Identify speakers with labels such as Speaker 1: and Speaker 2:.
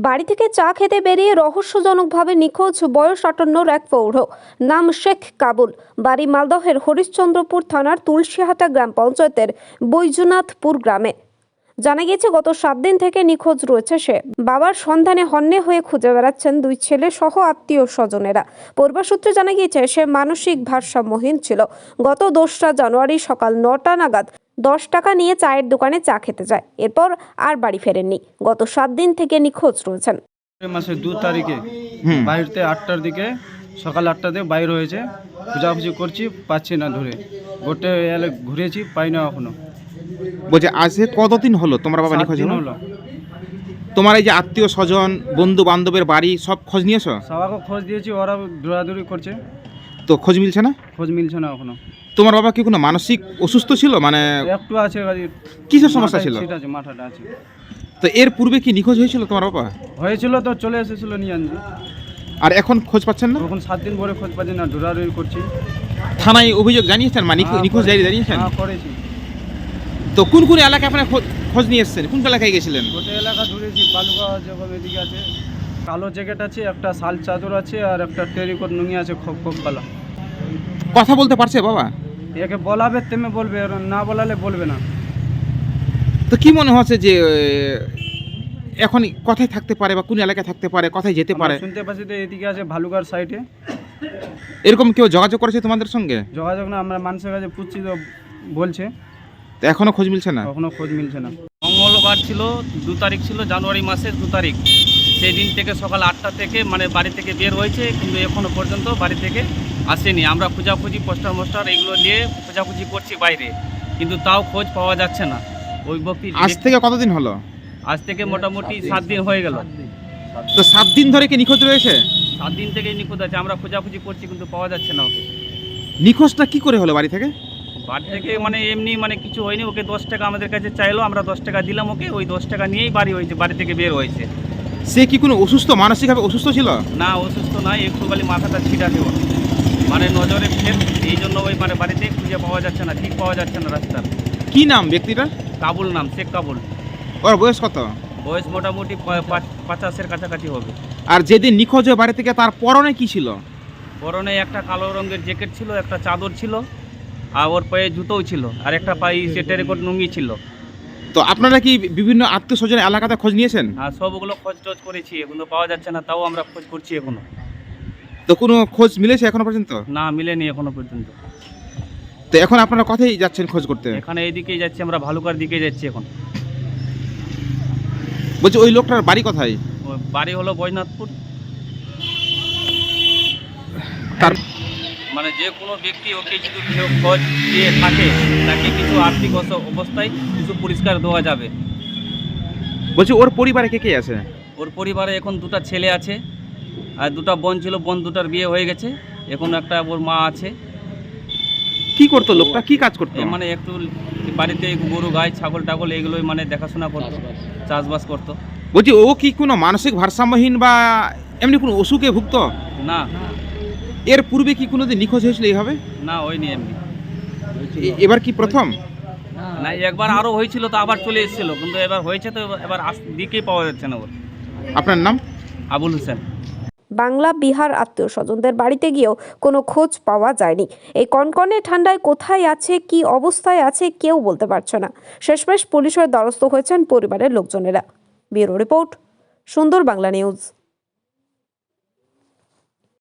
Speaker 1: বাড়ি থেকে চা খেতে বেরিয়ে রহস্যজনকভাবে নিখোঁজ বয়স ৫৮ এক প্রৌঢ়, নাম শেখ কাবুল, বাড়ি মালদহের হরিশ্চন্দ্রপুর থানার তুলসীহাটা গ্রাম পঞ্চায়েতের বৈজনাথপুর গ্রামে। জানা গিয়েছে গত ৭ দিন থেকে নিখোঁজ রয়েছে সে। বাবার সন্ধানে হন্যে হয়ে খুঁজে বেড়াচ্ছেন দুই ছেলে সহ আত্মীয় স্বজনেরা। পরিবার সূত্রে জানা গিয়েছে সে মানসিক ভারসাম্যহীন ছিল। গত ২রা জানুয়ারি সকাল ৯টা নাগাদ ১০ টাকা নিয়ে চায়ের দোকানে চা খেতে যায়, এরপর আর বাড়ি ফেরেননি। গত ৭ দিন থেকে নিখোঁজ রয়েছেন।
Speaker 2: মাসের ২ তারিখে বাইরতে ৮টার দিকে, সকাল ৮টাতে বাইর হয়েছে। খোঁজাখুঁজি করছি, পাচ্ছি না ধরে। গোটে এলে ঘুরেছি, পাই না এখনো।
Speaker 3: বলছে আজকে কতদিন হলো তোমার বাবা নিখোঁজ হলো? তোমার এই যে আত্মীয় স্বজন বন্ধু বান্ধবের বাড়ি সব খোঁজ নিয়েছো?
Speaker 2: সবাইকে খোঁজ দিয়েছি, ওরা দৌড়াদৌড়ি করছে,
Speaker 3: তো খোঁজ মিলছে না?
Speaker 2: খোঁজ মিলছে না এখনো।
Speaker 3: তোমার বাবা কি কোনো মানসিক অসুস্থ ছিল? মানে
Speaker 2: একটু আছে,
Speaker 3: কিসের সমস্যা ছিল?
Speaker 2: ঠিক আছে, মাথাটা আছে।
Speaker 3: তো এর পূর্বে কি নিখোঁজ হয়েছিল তোমার বাবা?
Speaker 2: হয়েছিল তো, চলে এসেছিল নিয়ে আনছি।
Speaker 3: আর এখন খোঁজ পাচ্ছেন না?
Speaker 2: এখন ৭ দিন পরে খোঁজ পাচ্ছি না, দৌড়াদৌড়ি করছি।
Speaker 3: থানায় অভিযোগ জানিয়েছেন? মানে নিখোঁজ ডায়েরি জানিয়েছেন?
Speaker 2: হ্যাঁ, করেছি।
Speaker 3: তো কোন কোন এলাকায় আপনারা খোঁজ নিয়ে এসেছেন? কোন এলাকায় গেছিলেন?
Speaker 2: গোটে এলাকা ঘুরেছি, বালুগাঁও যেরকম এদিকে আছে। কালো জ্যাকেট আছে, একটা শাল চাদর আছে, আর একটা টেরিকট নুঙ্গি আছে খোপ খোপওয়ালা।
Speaker 3: কথা বলতে পারছে বাবা?
Speaker 2: একে বলাবে তেমনি বলবে, আর না বলালে বলবে না।
Speaker 3: তো কি মনে হচ্ছে যে এখন কোথায় থাকতে পারে বা কোন এলাকায় থাকতে পারে, কোথায় যেতে পারে?
Speaker 2: শুনতে পাচ্ছি তো এদিকে আছে ভালুগার সাইডে।
Speaker 3: এরকম কেউ যোগাযোগ করেছে তোমাদের সঙ্গে?
Speaker 2: যোগাযোগ না, আমরা মানুষের কাছে পুষছি তো বলছে,
Speaker 3: তো এখনো খোঁজ মিলছে না?
Speaker 2: কখনো খোঁজ মিলছে না।
Speaker 4: মঙ্গলবার ছিল, ২ তারিখ ছিল, জানুয়ারি মাসের ২ তারিখ। সেই দিন থেকে সকাল ৮টা থেকে মানে বাড়ি থেকে বের হয়েছে, কিন্তু এখনও পর্যন্ত বাড়ি থেকে আসেনি। আমরা খোঁজাখুঁজি পোস্টার এগুলো নিয়ে খোঁজাখুঁজি করছি বাইরে, কিন্তু তাও খোঁজ পাওয়া যাচ্ছে না। ওই ব্যক্তি
Speaker 3: আজ থেকে কতদিন হলো?
Speaker 4: আজ থেকে মোটামুটি ৭ দিন হয়ে গেল।
Speaker 3: তো ৭ দিন ধরে কি নিখোঁজ রয়েছে?
Speaker 4: ৭ দিন থেকেই নিখোঁজ আছে। আমরা খোঁজাখুঁজি করছি, কিন্তু পাওয়া যাচ্ছে না ওকে।
Speaker 3: নিখোঁজটা কি করে হলো বাড়ি থেকে?
Speaker 4: বাড়ি থেকে মানে এমনি মানে কিছু হয়নি। ওকে ১০ টাকা আমাদের কাছে চাইলো, আমরা ১০ টাকা দিলাম ওকে। ওই ১০ টাকা নিয়েই বাড়ি থেকে বের হয়েছে।
Speaker 3: সে কি কোনো অসুস্থ, মানসিকভাবে অসুস্থ ছিল?
Speaker 4: না, অসুস্থ নয়, একটু খালি মাথাটা ছিটা দেওয়া, মানে নজরে ফের। এই জন্য ওই মানে বাড়িতে খুঁজে পাওয়া যাচ্ছে না, ঠিক পাওয়া যাচ্ছে না রাস্তার।
Speaker 3: কি নাম ব্যক্তিটা?
Speaker 4: কাবুল নাম, শেখ কাবুল।
Speaker 3: ওর বয়স কত?
Speaker 4: বয়স মোটামুটি ৫০-এর কাছাকাছি হবে।
Speaker 3: আর যেদিন নিখোঁজ হয়ে বাড়ি থেকে তার পরনে কি ছিল?
Speaker 4: পরনে একটা কালো রঙের জ্যাকেট ছিল, একটা চাদর ছিল, আর ওর পায়ে জুতোও ছিল, আর একটা পায়ে টেরিকট নুঙ্গি ছিল।
Speaker 3: তো আপনারা কি বিভিন্ন আত্মীয় স্বজন এলাকাতে খোঁজ নিয়েছেন?
Speaker 4: আর সবগুলো খোঁজ টোজ করেছি, এখনো পাওয়া যাচ্ছে না, তাও আমরা খোঁজ করছি এখনো।
Speaker 3: তো কোনো খোঁজ মিলেছে এখনো পর্যন্ত?
Speaker 4: না, মিলেনি এখনো পর্যন্ত।
Speaker 3: তো এখন আপনারা কোথায় যাচ্ছেন খোঁজ করতে?
Speaker 4: এখানে এইদিকেই যাচ্ছি, আমরা ভালুকার দিকে যাচ্ছি এখন।
Speaker 3: বলছি ওই লোকটার বাড়ি কোথায়?
Speaker 4: ওর বাড়ি হলো বৈজনাথপুর।
Speaker 3: তার
Speaker 4: মানে যে কোনো ব্যক্তি ওকে যদি কেউ খোঁজ দিয়ে থাকে, তাকে কিছু আর্থিক অবস্থায় কিছু পুরস্কার দেওয়া যাবে।
Speaker 3: বলছি ওর পরিবারে কে কে আছে?
Speaker 4: ওর পরিবারে এখন 2টা ছেলে আছে, আর 2টা বোন ছিল। বোন 2টার বিয়ে হয়ে গেছে, এখন একটা ওর মা আছে।
Speaker 3: কি করতো লোকটা, কি কাজ করতো?
Speaker 4: মানে একটু বাড়িতে গরু গাই ছাগল টাগল এগুলোই মানে দেখাশোনা করতো, চাষবাস করতো।
Speaker 3: বলছি ও কি কোনো মানসিক ভারসাম্যহীন বা এমনি কোনো অসুখে ভুগতো?
Speaker 4: না,
Speaker 3: এর পূর্বে কি কোনোদিন নিখোঁজ হয়েছিল এইভাবে?
Speaker 4: না হয়নি এমনি।
Speaker 3: এবার কি প্রথম?
Speaker 4: না, একবার আরও হয়েছিল, তো আবার চলে এসেছিল, কিন্তু এবার হয়েছে তো এবার দিকেই পাওয়া যাচ্ছে না ওর।
Speaker 3: আপনার নাম?
Speaker 4: আবুল হোসেন।
Speaker 1: বাংলা বিহার আত্মীয় স্বজনদের বাড়িতে গিয়েও কোনো খোঁজ পাওয়া যায়নি। এই কনকনে ঠান্ডায় কোথায় আছে, কি অবস্থায় আছে, কেউ বলতে পারছে না। শেষমেশ পুলিশের দ্বারস্থ হয়েছেন পরিবারের লোকজনেরা। ব্যুরো রিপোর্ট, সুন্দর বাংলা নিউজ।